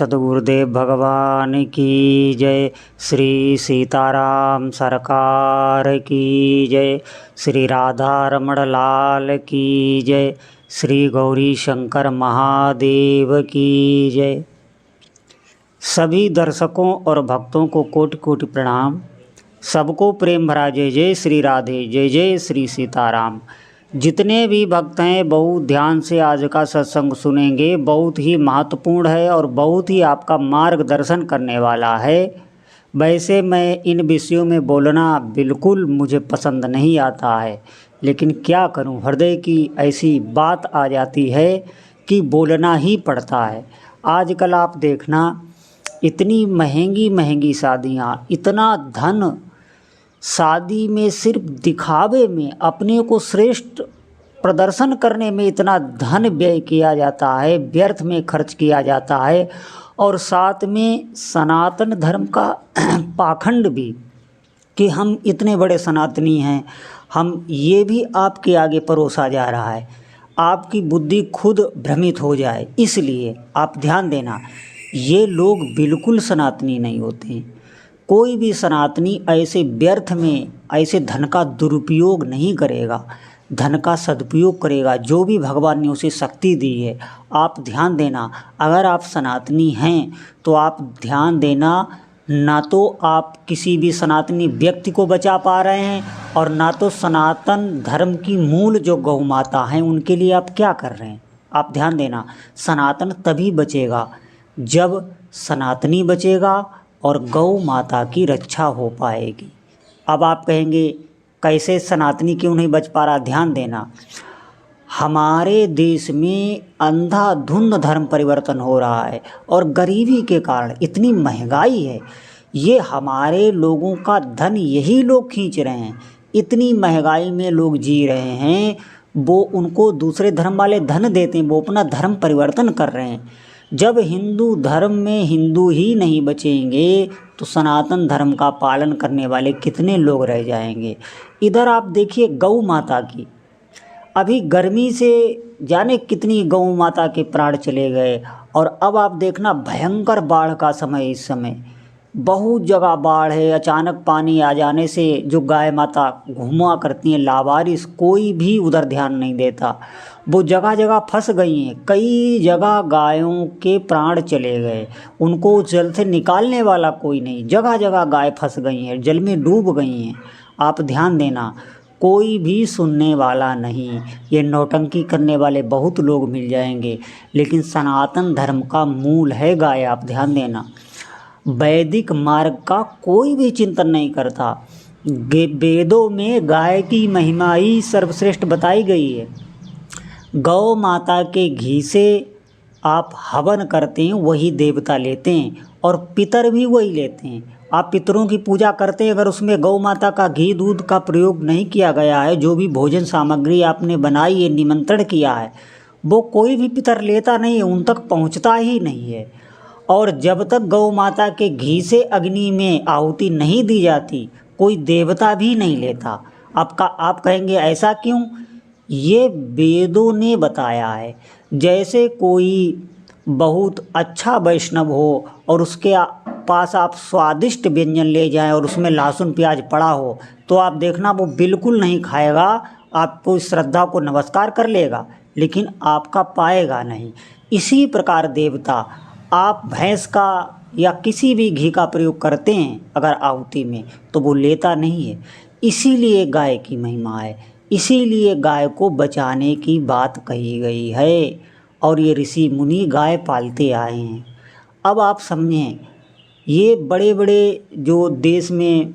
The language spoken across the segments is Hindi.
सद्गुरुदेव भगवान की जय। श्री सीताराम सरकार की जय। श्री राधा रमण लाल की जय। श्री गौरी शंकर महादेव की जय। सभी दर्शकों और भक्तों को कोटि कोटि प्रणाम। सबको प्रेम भरा जय जय श्री राधे, जय जय श्री सीताराम। जितने भी भक्त हैं बहुत ध्यान से आज का सत्संग सुनेंगे। बहुत ही महत्वपूर्ण है और बहुत ही आपका मार्गदर्शन करने वाला है। वैसे मैं इन विषयों में बोलना बिल्कुल मुझे पसंद नहीं आता है, लेकिन क्या करूं, हृदय की ऐसी बात आ जाती है कि बोलना ही पड़ता है। आजकल आप देखना, इतनी महंगी महंगी शादियां, इतना धन शादी में सिर्फ दिखावे में, अपने को श्रेष्ठ प्रदर्शन करने में इतना धन व्यय किया जाता है, व्यर्थ में खर्च किया जाता है। और साथ में सनातन धर्म का पाखंड भी कि हम इतने बड़े सनातनी हैं, हम ये भी आपके आगे परोसा जा रहा है। आपकी बुद्धि खुद भ्रमित हो जाए, इसलिए आप ध्यान देना, ये लोग बिल्कुल सनातनी नहीं होते। कोई भी सनातनी ऐसे व्यर्थ में ऐसे धन का दुरुपयोग नहीं करेगा, धन का सदुपयोग करेगा। जो भी भगवान ने उसे शक्ति दी है, आप ध्यान देना, अगर आप सनातनी हैं तो आप ध्यान देना, ना तो आप किसी भी सनातनी व्यक्ति को बचा पा रहे हैं और ना तो सनातन धर्म की मूल जो गौ माता हैं उनके लिए आप क्या कर रहे हैं। आप ध्यान देना, सनातन तभी बचेगा जब सनातनी बचेगा और गौ माता की रक्षा हो पाएगी। अब आप कहेंगे कैसे सनातनी क्यों नहीं बच पा रहा। ध्यान देना, हमारे देश में अंधाधुंध धर्म परिवर्तन हो रहा है और गरीबी के कारण इतनी महंगाई है, ये हमारे लोगों का धन यही लोग खींच रहे हैं। इतनी महंगाई में लोग जी रहे हैं, वो उनको दूसरे धर्म वाले धन देते हैं, वो अपना धर्म परिवर्तन कर रहे हैं। जब हिंदू धर्म में हिंदू ही नहीं बचेंगे तो सनातन धर्म का पालन करने वाले कितने लोग रह जाएंगे। इधर आप देखिए गौ माता की, अभी गर्मी से जाने कितनी गौ माता के प्राण चले गए। और अब आप देखना भयंकर बाढ़ का समय, इस समय बहुत जगह बाढ़ है। अचानक पानी आ जाने से जो गाय माता घुमा करती हैं लावारिस, कोई भी उधर ध्यान नहीं देता, वो जगह जगह फंस गई हैं। कई जगह गायों के प्राण चले गए, उनको उस जल से निकालने वाला कोई नहीं, जगह जगह गाय फंस गई हैं, जल में डूब गई हैं। आप ध्यान देना, कोई भी सुनने वाला नहीं। ये नौटंकी करने वाले बहुत लोग मिल जाएंगे, लेकिन सनातन धर्म का मूल है गाय। आप ध्यान देना, वैदिक मार्ग का कोई भी चिंतन नहीं करता। वेदों में गाय की महिमा ही सर्वश्रेष्ठ बताई गई है। गौ माता के घी से आप हवन करते हैं, वही देवता लेते हैं, और पितर भी वही लेते हैं। आप पितरों की पूजा करते हैं, अगर उसमें गौ माता का घी दूध का प्रयोग नहीं किया गया है, जो भी भोजन सामग्री आपने बनाई है, निमंत्रण किया है, वो कोई भी पितर लेता नहीं है, उन तक पहुंचता ही नहीं है। और जब तक गौ माता के घी से अग्नि में आहुति नहीं दी जाती, कोई देवता भी नहीं लेता। आप कहेंगे ऐसा क्यों? ये वेदों ने बताया है। जैसे कोई बहुत अच्छा वैष्णव हो और उसके पास आप स्वादिष्ट व्यंजन ले जाएं और उसमें लहसुन प्याज पड़ा हो, तो आप देखना वो बिल्कुल नहीं खाएगा, आपको श्रद्धा को नमस्कार कर लेगा, लेकिन आपका पाएगा नहीं। इसी प्रकार देवता, आप भैंस का या किसी भी घी का प्रयोग करते हैं अगर आहुति में, तो वो लेता नहीं है। इसीलिए गाय की महिमा है, इसीलिए गाय को बचाने की बात कही गई है, और ये ऋषि मुनि गाय पालते आए हैं। अब आप समझें, ये बड़े बड़े जो देश में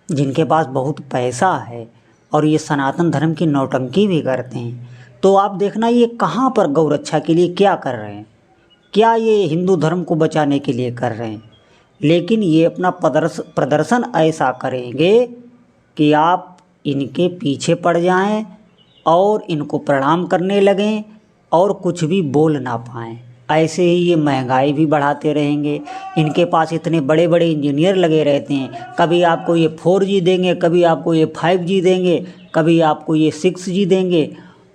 जिनके पास बहुत पैसा है और ये सनातन धर्म की नौटंकी भी करते हैं, तो आप देखना ये कहाँ पर गौ रक्षा के लिए क्या कर रहे हैं। क्या ये हिंदू धर्म को बचाने के लिए कर रहे हैं? लेकिन ये अपना प्रदर्शन ऐसा करेंगे कि आप इनके पीछे पड़ जाएं और इनको प्रणाम करने लगें और कुछ भी बोल ना पाएं। ऐसे ही ये महंगाई भी बढ़ाते रहेंगे। इनके पास इतने बड़े बड़े इंजीनियर लगे रहते हैं, कभी आपको ये 4G देंगे, कभी आपको ये 5G देंगे, कभी आपको ये 6G देंगे,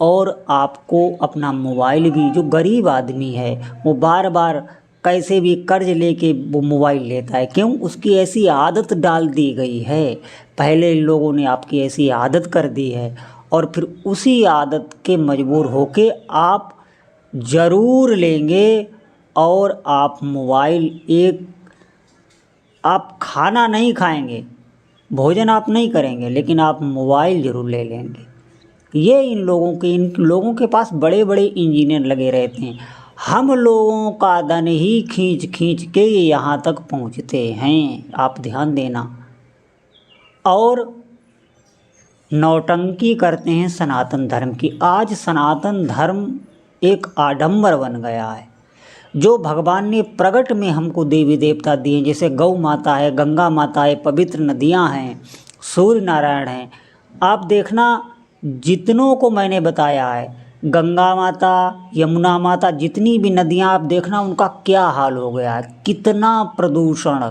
और आपको अपना मोबाइल भी, जो गरीब आदमी है वो बार बार कैसे भी कर्ज लेके वो मोबाइल लेता है। क्यों? उसकी ऐसी आदत डाल दी गई है, पहले लोगों ने आपकी ऐसी आदत कर दी है, और फिर उसी आदत के मजबूर होके आप ज़रूर लेंगे। और आप मोबाइल आप खाना नहीं खाएंगे, भोजन आप नहीं करेंगे, लेकिन आप मोबाइल ज़रूर ले लेंगे। ये इन लोगों के पास बड़े बड़े इंजीनियर लगे रहते हैं। हम लोगों का धन ही खींच खींच के ये यहाँ तक पहुँचते हैं, आप ध्यान देना। और नौटंकी करते हैं सनातन धर्म की। आज सनातन धर्म एक आडंबर बन गया है। जो भगवान ने प्रगट में हमको देवी देवता दिए, जैसे गौ माता है, गंगा माता है, पवित्र नदियाँ हैं, सूर्य नारायण हैं। आप देखना, जितनों को मैंने बताया है, गंगा माता, यमुना माता, जितनी भी नदियाँ आप देखना उनका क्या हाल हो गया है, कितना प्रदूषण,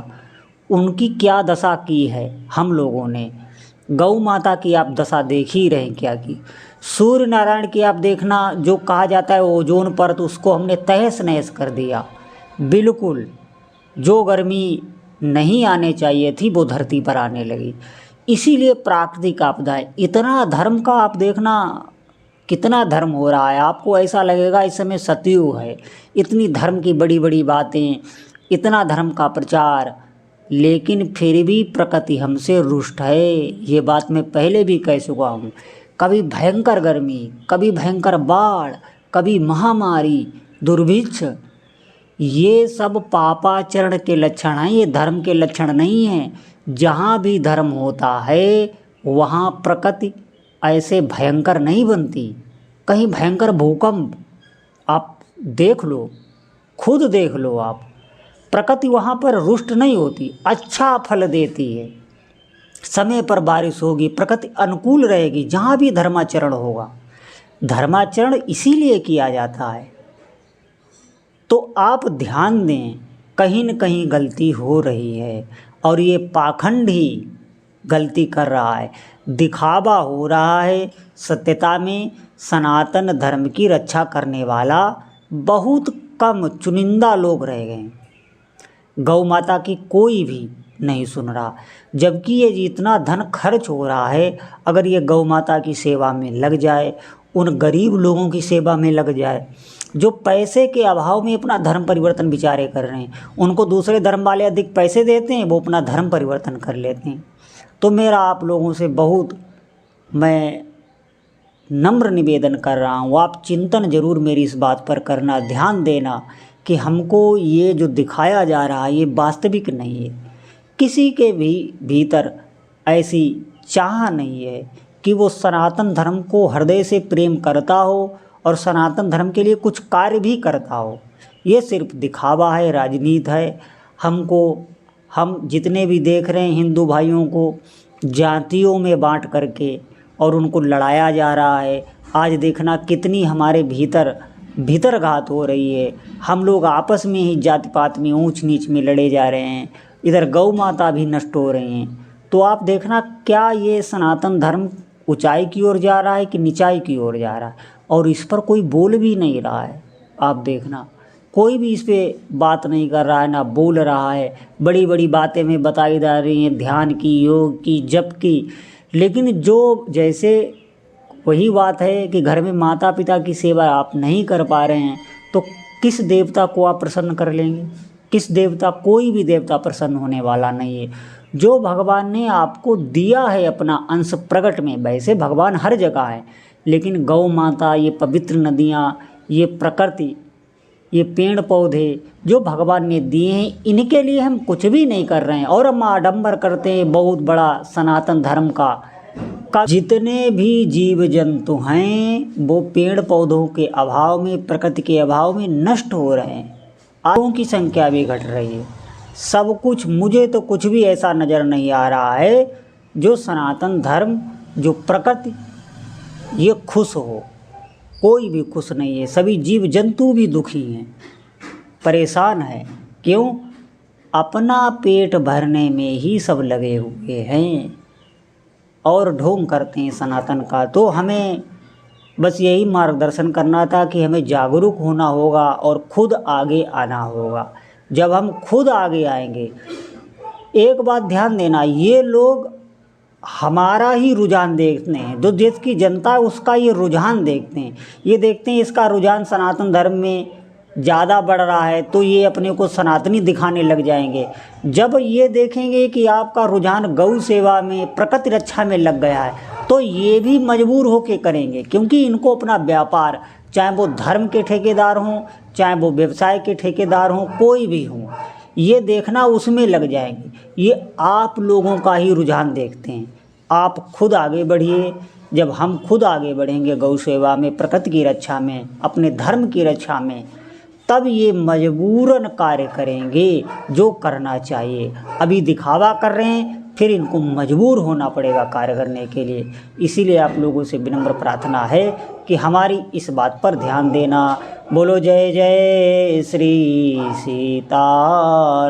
उनकी क्या दशा की है हम लोगों ने। गौ माता की आप दशा देख ही रहे क्या की। सूर्य नारायण की आप देखना, जो कहा जाता है ओजोन परत, उसको हमने तहस नहस कर दिया बिल्कुल। जो गर्मी नहीं आने चाहिए थी वो धरती पर आने लगी। इसीलिए प्राकृतिक आपदाएं, इतना धर्म का आप देखना कितना धर्म हो रहा है। आपको ऐसा लगेगा इस समय सतयुग है, इतनी धर्म की बड़ी बड़ी बातें, इतना धर्म का प्रचार, लेकिन फिर भी प्रकृति हमसे रुष्ट है। ये बात मैं पहले भी कह चुका हूँ। कभी भयंकर गर्मी, कभी भयंकर बाढ़, कभी महामारी, दुर्भिक्ष, ये सब पापाचरण के लक्षण हैं, ये धर्म के लक्षण नहीं हैं। जहाँ भी धर्म होता है वहाँ प्रकृति ऐसे भयंकर नहीं बनती। कहीं भयंकर भूकंप आप देख लो, खुद देख लो आप, प्रकृति वहाँ पर रुष्ट नहीं होती, अच्छा फल देती है। समय पर बारिश होगी, प्रकृति अनुकूल रहेगी जहाँ भी धर्माचरण होगा। धर्माचरण इसीलिए किया जाता है। तो आप ध्यान दें, कहीं न कहीं गलती हो रही है, और ये पाखंड ही गलती कर रहा है, दिखावा हो रहा है। सत्यता में सनातन धर्म की रक्षा करने वाला बहुत कम चुनिंदा लोग रह गए। गौ माता की कोई भी नहीं सुन रहा, जबकि ये जितना धन खर्च हो रहा है, अगर ये गौ माता की सेवा में लग जाए, उन गरीब लोगों की सेवा में लग जाए जो पैसे के अभाव में अपना धर्म परिवर्तन बेचारे कर रहे हैं, उनको दूसरे धर्म वाले अधिक पैसे देते हैं, वो अपना धर्म परिवर्तन कर लेते हैं। तो मेरा आप लोगों से बहुत मैं नम्र निवेदन कर रहा हूँ, आप चिंतन जरूर मेरी इस बात पर करना, ध्यान देना कि हमको ये जो दिखाया जा रहा है ये वास्तविक नहीं है। किसी के भी भीतर ऐसी चाह नहीं है कि वो सनातन धर्म को हृदय से प्रेम करता हो और सनातन धर्म के लिए कुछ कार्य भी करता हो। ये सिर्फ दिखावा है, राजनीति है। हम जितने भी देख रहे हैं हिंदू भाइयों को जातियों में बांट करके और उनको लड़ाया जा रहा है। आज देखना कितनी हमारे भीतर घात हो रही है। हम लोग आपस में ही जाति पात में ऊंच नीच में लड़े जा रहे हैं, इधर गौ माता भी नष्ट हो रही हैं। तो आप देखना, क्या ये सनातन धर्म ऊंचाई की ओर जा रहा है कि नीचाई की ओर जा रहा है, और इस पर कोई बोल भी नहीं रहा है। आप देखना कोई भी इस पर बात नहीं कर रहा है, ना बोल रहा है। बड़ी बड़ी बातें में बताई जा रही हैं, ध्यान की, योग की, जप की, लेकिन जो जैसे वही बात है कि घर में माता पिता की सेवा आप नहीं कर पा रहे हैं, तो किस देवता को आप प्रसन्न कर लेंगे? किस देवता? कोई भी देवता प्रसन्न होने वाला नहीं है। जो भगवान ने आपको दिया है अपना अंश प्रकट में, वैसे भगवान हर जगह है, लेकिन गौ माता, ये पवित्र नदियाँ, ये प्रकृति, ये पेड़ पौधे जो भगवान ने दिए हैं, इनके लिए हम कुछ भी नहीं कर रहे हैं, और हम आडंबर करते हैं बहुत बड़ा सनातन धर्म का। जितने भी जीव जंतु हैं वो पेड़ पौधों के अभाव में, प्रकृति के अभाव में नष्ट हो रहे हैं। आदमियों की संख्या भी घट रही है। सब कुछ, मुझे तो कुछ भी ऐसा नज़र नहीं आ रहा है जो सनातन धर्म, जो प्रकृति, ये खुश हो। कोई भी खुश नहीं है, सभी जीव जंतु भी दुखी हैं, परेशान हैं। क्यों? अपना पेट भरने में ही सब लगे हुए हैं और ढोंग करते हैं सनातन का। तो हमें बस यही मार्गदर्शन करना था कि हमें जागरूक होना होगा और खुद आगे आना होगा। जब हम खुद आगे आएंगे। एक बात ध्यान देना, ये लोग हमारा ही रुझान देखते हैं, जो देश की जनता है उसका ये रुझान देखते हैं। ये देखते हैं इसका रुझान सनातन धर्म में ज़्यादा बढ़ रहा है तो ये अपने को सनातनी दिखाने लग जाएंगे। जब ये देखेंगे कि आपका रुझान गौ सेवा में, प्रकृति रक्षा में लग गया है, तो ये भी मजबूर होके करेंगे, क्योंकि इनको अपना व्यापार, चाहे वो धर्म के ठेकेदार हों, चाहे वो व्यवसाय के ठेकेदार हों, कोई भी हों, ये देखना उसमें लग जाएंगे। ये आप लोगों का ही रुझान देखते हैं। आप खुद आगे बढ़िए। जब हम खुद आगे बढ़ेंगे गौ सेवा में, प्रकृति की रक्षा में, अपने धर्म की रक्षा में, तब ये मजबूरन कार्य करेंगे जो करना चाहिए। अभी दिखावा कर रहे हैं, फिर इनको मजबूर होना पड़ेगा कार्य करने के लिए। इसीलिए आप लोगों से विनम्र प्रार्थना है कि हमारी इस बात पर ध्यान देना। बोलो जय जय श्री सीता।